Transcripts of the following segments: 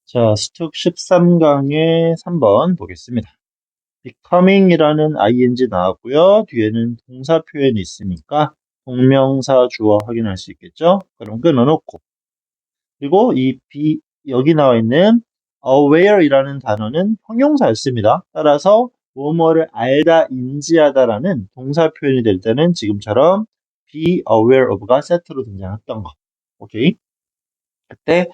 자, 스톡 13강의 3번 보겠습니다. becoming이라는 ing 나왔고요. 뒤에는 동사 표현이 있으니까 동명사 주어 확인할 수 있겠죠? 그럼 끊어놓고. 그리고 여기 나와 있는 aware이라는 단어는 형용사였습니다. 따라서 뭐뭐를 알다, 인지하다라는 동사 표현이 될 때는 지금처럼 be aware of가 세트로 등장했던 거. 오케이? 그때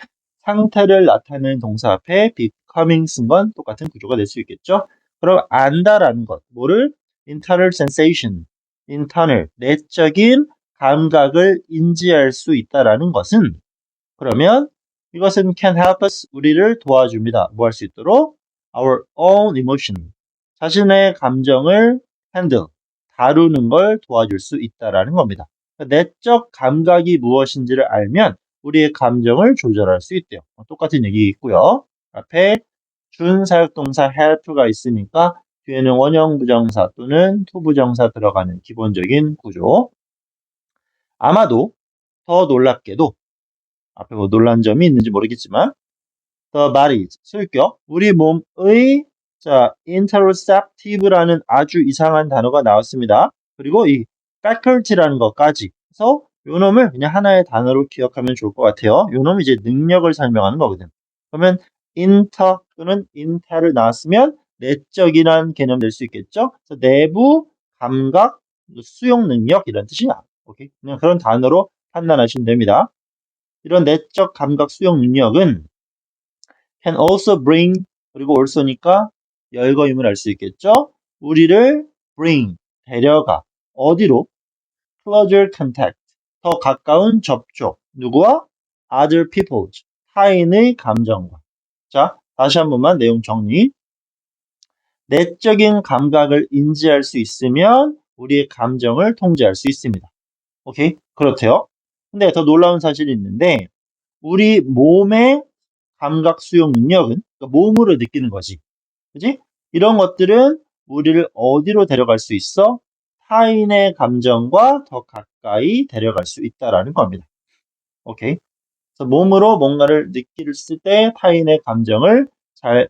상태를 나타내는 동사 앞에 becoming 쓴 건 똑같은 구조가 될 수 있겠죠? 그럼 안다라는 것, 뭐를? internal sensation, internal, 내적인 감각을 인지할 수 있다라는 것은 그러면 이것은 can help us, 우리를 도와줍니다. 뭐 할 수 있도록? our own emotion, 자신의 감정을 handle, 다루는 걸 도와줄 수 있다라는 겁니다. 내적 감각이 무엇인지를 알면 우리의 감정을 조절할 수 있대요. 똑같은 얘기 있고요. 앞에 준사역동사 help가 있으니까 뒤에는 원형 부정사 또는 투부정사 들어가는 기본적인 구조. 아마도 더 놀랍게도 앞에 뭐 놀란 점이 있는지 모르겠지만 the bodies, 슬격, 우리 몸의 interoceptive라는 아주 이상한 단어가 나왔습니다. 그리고 이 faculty라는 것까지. 그래서 요 놈을 그냥 하나의 단어로 기억하면 좋을 것 같아요. 요 놈이 이제 능력을 설명하는 거거든. 그러면 inter 또는 inter를 나왔으면 내적이란 개념 될 수 있겠죠. 그래서 내부 감각, 수용 능력 이런 뜻이야. 오케이? 그냥 그런 단어로 판단하시면 됩니다. 이런 내적 감각 수용 능력은 can also bring, 그리고 also니까 열거임을 알 수 있겠죠? 우리를 bring, 데려가. 어디로? closer contact, 더 가까운 접촉. 누구와? other people's, 타인의 감정과. 자, 다시 한 번만 내용 정리. 내적인 감각을 인지할 수 있으면 우리의 감정을 통제할 수 있습니다. 오케이? 그렇대요. 근데 더 놀라운 사실이 있는데 우리 몸의 감각 수용 능력은 그러니까 몸으로 느끼는 거지. 그지? 이런 것들은 우리를 어디로 데려갈 수 있어? 타인의 감정과 더 가까이 데려갈 수 있다라는 겁니다. 오케이? 그래서 몸으로 뭔가를 느낄 때 타인의 감정을 잘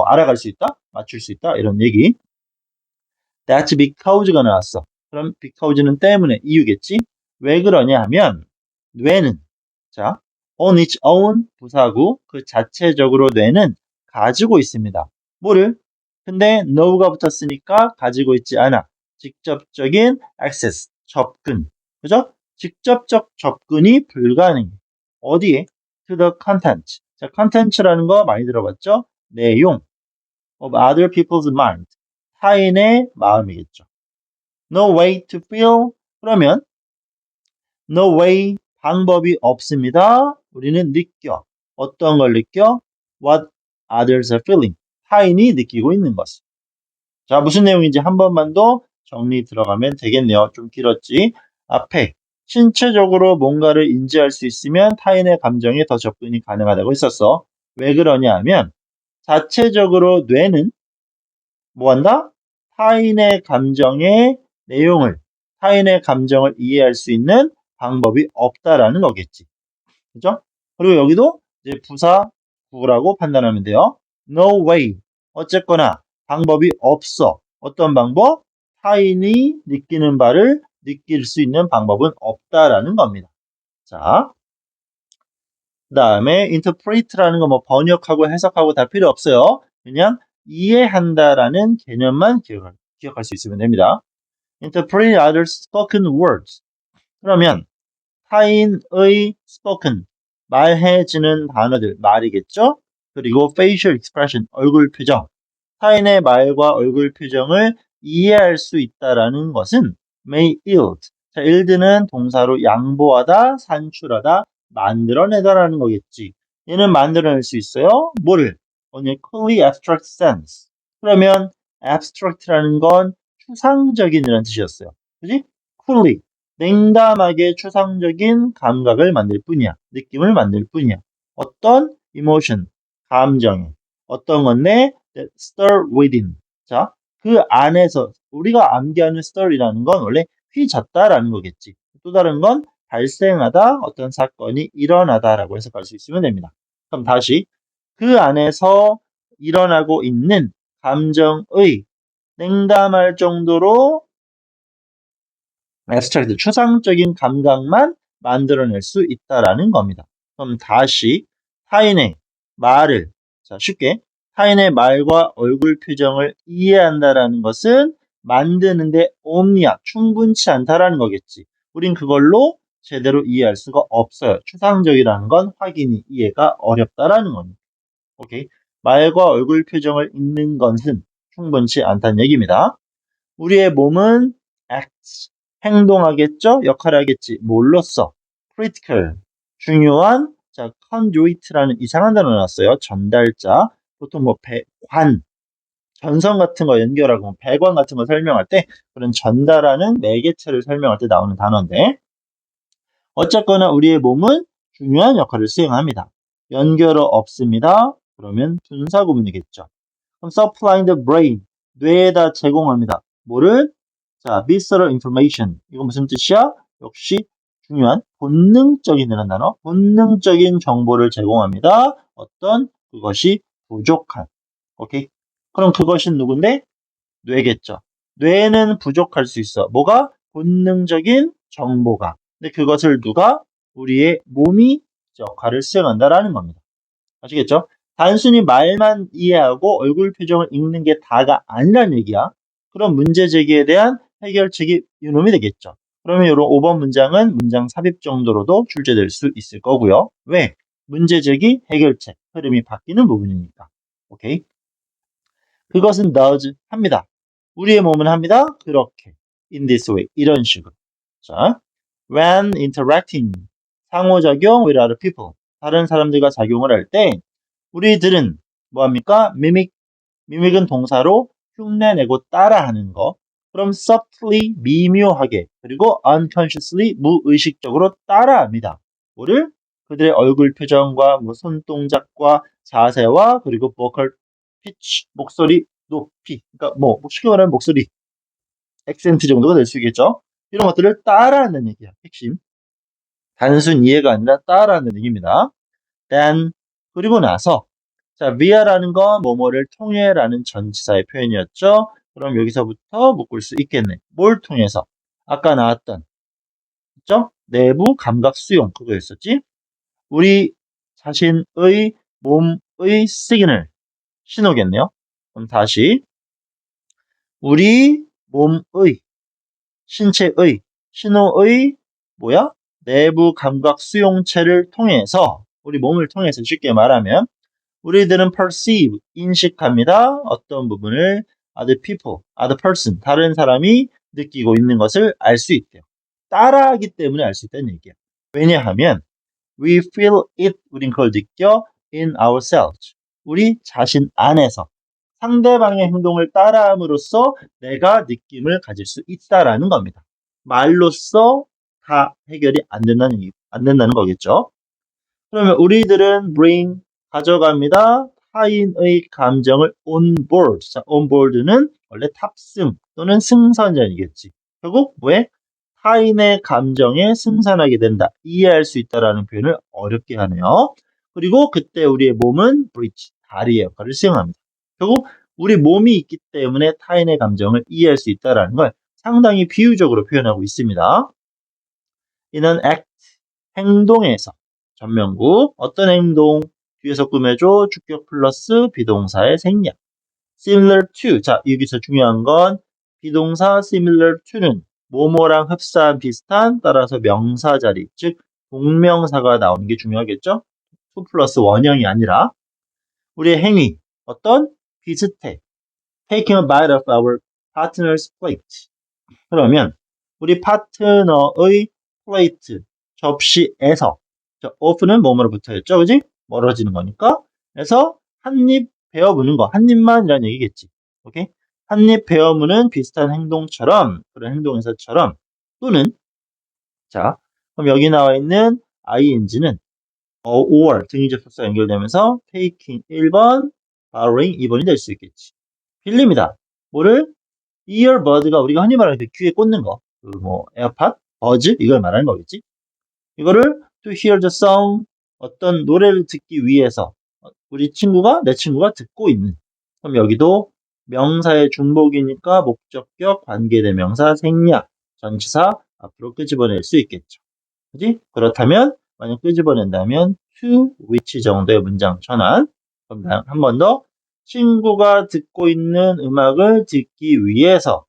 알아갈 수 있다? 맞출 수 있다? 이런 얘기. That's because가 나왔어. 그럼 because는 때문에, 이유겠지? 왜 그러냐 하면, 뇌는, 자, on its own 부사구, 그 자체적으로 뇌는 가지고 있습니다. 뭐를? 근데 know가 붙었으니까 가지고 있지 않아. 직접적인 access, 접근. 그죠? 직접적 접근이 불가능해. 어디에? To the content. 자, content라는 거 많이 들어봤죠? 내용. of other people's mind. 타인의 마음이겠죠. No way to feel. 그러면 no way, 방법이 없습니다. 우리는 느껴. 어떤 걸 느껴? What others are feeling. 타인이 느끼고 있는 것을. 자, 무슨 내용인지 한 번만 더 정리 들어가면 되겠네요. 좀 길었지. 앞에 신체적으로 뭔가를 인지할 수 있으면 타인의 감정에 더 접근이 가능하다고 했었어. 왜 그러냐 하면 자체적으로 뇌는 뭐한다? 타인의 감정의 내용을, 타인의 감정을 이해할 수 있는 방법이 없다라는 거겠지. 그죠? 그리고 여기도 이제 부사 구라고 판단하면 돼요. No way. 어쨌거나 방법이 없어. 어떤 방법? 타인이 느끼는 바를 느낄 수 있는 방법은 없다라는 겁니다. 자, 그 다음에 interpret라는 거 뭐 번역하고 해석하고 다 필요 없어요. 그냥 이해한다라는 개념만 기억할 수 있으면 됩니다. Interpret others' spoken words. 그러면 타인의 spoken, 말해지는 단어들, 말이겠죠? 그리고 facial expression, 얼굴 표정. 타인의 말과 얼굴 표정을 이해할 수 있다라는 것은 may yield. 자, yield는 동사로 양보하다, 산출하다, 만들어내다라는 거겠지. 얘는 만들어낼 수 있어요. 뭐를? on a clearly abstract sense. 그러면 abstract라는 건 추상적인이라는 뜻이었어요. 그지? clearly, 냉담하게 추상적인 감각을 만들 뿐이야. 느낌을 만들 뿐이야. 어떤 emotion, 감정에. 어떤 건데? that stir within. 자, 그 안에서 우리가 암기하는 stir이라는 건 원래 휘젓다라는 거겠지. 또 다른 건 발생하다, 어떤 사건이 일어나다라고 해석할 수 있으면 됩니다. 그럼 다시 그 안에서 일어나고 있는 감정의 냉담할 정도로 abstract, 추상적인 감각만 만들어낼 수 있다라는 겁니다. 그럼 다시 타인의 말을, 자, 쉽게 타인의 말과 얼굴 표정을 이해한다라는 것은 만드는데 옴니아, 충분치 않다라는 거겠지. 우린 그걸로 제대로 이해할 수가 없어요. 추상적이라는 건 확인이, 이해가 어렵다라는 겁니다. 오케이. 말과 얼굴 표정을 읽는 것은 충분치 않다는 얘기입니다. 우리의 몸은 act, 행동하겠죠? 역할을 하겠지. 뭘로써? critical, 중요한, 자, conduit라는 이상한 단어 나왔어요. 전달자. 보통 뭐 관, 전선 같은 거 연결하고 뭐 배관 같은 거 설명할 때 그런 전달하는 매개체를 설명할 때 나오는 단어인데 어쨌거나 우리의 몸은 중요한 역할을 수행합니다. 연결어 없습니다. 그러면 분사 구문이겠죠. 그럼 supplying the brain, 뇌에다 제공합니다. 뭐를? 자, visceral information. 이거 무슨 뜻이야? 역시 중요한 본능적인이라는 단어. 본능적인 정보를 제공합니다. 어떤? 그것이 부족한. 오케이? 그럼 그것은 누군데? 뇌겠죠. 뇌는 부족할 수 있어. 뭐가? 본능적인 정보가. 근데 그것을 누가? 우리의 몸이 역할을 수행한다라는 겁니다. 아시겠죠? 단순히 말만 이해하고 얼굴 표정을 읽는 게 다가 아니란 얘기야. 그럼 문제 제기에 대한 해결책이 이놈이 되겠죠. 그러면 이런 5번 문장은 문장 삽입 정도로도 출제될 수 있을 거고요. 왜? 문제 제기, 해결책, 흐름이 바뀌는 부분이니까. 오케이? 그것은 does 합니다. 우리의 몸은 합니다. 그렇게. in this way. 이런 식으로. 자, when interacting. 상호작용 with other people. 다른 사람들과 작용을 할 때 우리들은 뭐합니까? mimic은 동사로 흉내내고 따라하는 거. 그럼 subtly, 미묘하게, 그리고 unconsciously, 무의식적으로 따라합니다. 뭐를? 그들의 얼굴 표정과 뭐 손동작과 자세와 그리고 vocal pitch, 목소리 높이. 그러니까 뭐 쉽게 말하면 목소리, 액센트 정도가 될 수 있겠죠. 이런 것들을 따라하는 얘기야. 핵심. 단순 이해가 아니라 따라하는 얘기입니다. then 그리고 나서 자 via라는 건 뭐뭐를 통해라는 전치사의 표현이었죠. 그럼 여기서부터 묶을 수 있겠네. 뭘 통해서? 아까 나왔던 그죠? 내부 감각 수용 그거였었지. 우리 자신의 몸의 시그널 신호겠네요. 그럼 다시 우리 몸의 신체의 신호의 뭐야? 내부 감각 수용체를 통해서 우리 몸을 통해서 쉽게 말하면 우리들은 perceive, 인식합니다. 어떤 부분을 other people, other person, 다른 사람이 느끼고 있는 것을 알 수 있대요. 따라하기 때문에 알 수 있다는 얘기야. 왜냐하면 we feel it, 우린 그걸 느껴 in ourselves. 우리 자신 안에서 상대방의 행동을 따라함으로써 내가 느낌을 가질 수 있다라는 겁니다. 말로써 다 해결이 안 된다는 거겠죠. 그러면 우리들은 bring 가져갑니다. 타인의 감정을 on board. 자, on board는 원래 탑승 또는 승선전이겠지. 결국 왜? 타인의 감정에 승선하게 된다. 이해할 수 있다라는 표현을 어렵게 하네요. 그리고 그때 우리의 몸은 bridge, 다리의 역할을 수행합니다. 결국 우리 몸이 있기 때문에 타인의 감정을 이해할 수 있다라는 걸 상당히 비유적으로 표현하고 있습니다. 이는 act, 행동에서 전면구 어떤 행동 뒤에서 꾸며줘 주격 플러스 비동사의 생략 similar to 자 여기서 중요한 건 비동사 similar to는 뭐뭐랑 흡사한 비슷한 따라서 명사 자리 즉 동명사가 나오는 게 중요하겠죠 2 플러스 원형이 아니라 우리의 행위 어떤 비슷해 taking a bite of our partner's plate 그러면 우리 파트너의 플레이트 접시에서 off는 뭐뭐로 붙어있죠, 그지? 멀어지는 거니까. 그래서 한 입 베어무는 거, 한 입만이라는 얘기겠지. 오케이? 한 입 베어무는 비슷한 행동처럼 그런 행동에서처럼 또는 자 그럼 여기 나와 있는 ing는 or 등위적 접수가 연결되면서 taking 1번, borrowing 2번이 될 수 있겠지. 빌립니다. 뭐를? earbud가 우리가 흔히 말하는 그 귀에 꽂는 거, 그 뭐 에어팟, 버즈 이걸 말하는 거겠지. 이거를 to hear the song 어떤 노래를 듣기 위해서 우리 친구가 내 친구가 듣고 있는. 그럼 여기도 명사의 중복이니까 목적격, 관계대명사, 생략, 전치사 앞으로 끄집어낼 수 있겠죠. 그지? 그렇다면 만약 끄집어낸다면 to which 정도의 문장 전환. 그럼 한 번 더. 친구가 듣고 있는 음악을 듣기 위해서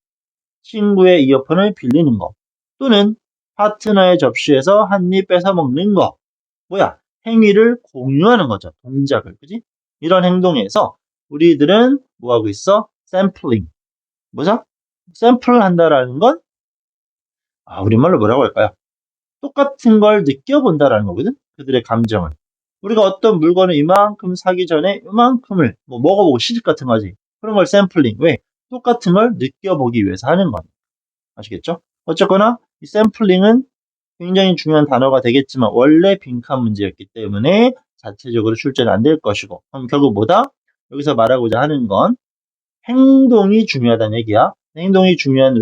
친구의 이어폰을 빌리는 거. 또는 파트너의 접시에서 한 입 뺏어 먹는 거. 뭐야? 행위를 공유하는 거죠. 동작을. 그지? 이런 행동에서 우리들은 뭐 하고 있어? 샘플링. 뭐죠? 샘플을 한다라는 건 우리말로 뭐라고 할까요? 똑같은 걸 느껴본다라는 거거든. 그들의 감정을. 우리가 어떤 물건을 이만큼 사기 전에 이만큼을 뭐 먹어보고 시식 같은 거지. 그런 걸 샘플링. 왜? 똑같은 걸 느껴보기 위해서 하는 거야. 아시겠죠? 어쨌거나 이 샘플링은 굉장히 중요한 단어가 되겠지만 원래 빈칸 문제였기 때문에 자체적으로 출제는 안 될 것이고, 그럼 결국 뭐다? 여기서 말하고자 하는 건 행동이 중요하다는 얘기야. 행동이 중요한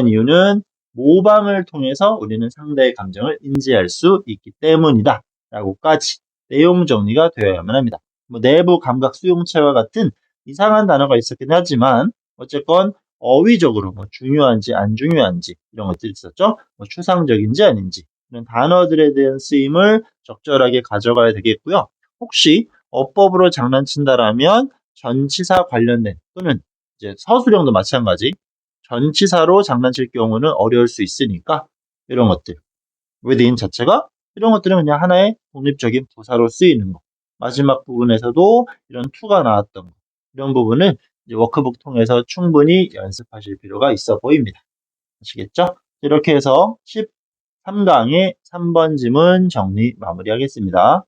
이유는 모방을 통해서 우리는 상대의 감정을 인지할 수 있기 때문이다 라고까지 내용 정리가 되어야만 합니다. 뭐 내부 감각 수용체와 같은 이상한 단어가 있었긴 하지만 어쨌건 어휘적으로 뭐 중요한지 안 중요한지 이런 것들이 있었죠. 뭐 추상적인지 아닌지 이런 단어들에 대한 쓰임을 적절하게 가져가야 되겠고요. 혹시 어법으로 장난친다라면 전치사 관련된 또는 이제 서술형도 마찬가지 전치사로 장난칠 경우는 어려울 수 있으니까 이런 것들 within 자체가 이런 것들은 그냥 하나의 독립적인 부사로 쓰이는 거. 마지막 부분에서도 이런 to가 나왔던 거. 이런 부분은 이제 워크북 통해서 충분히 연습하실 필요가 있어 보입니다. 아시겠죠? 이렇게 해서 13강의 3번 지문 정리 마무리하겠습니다.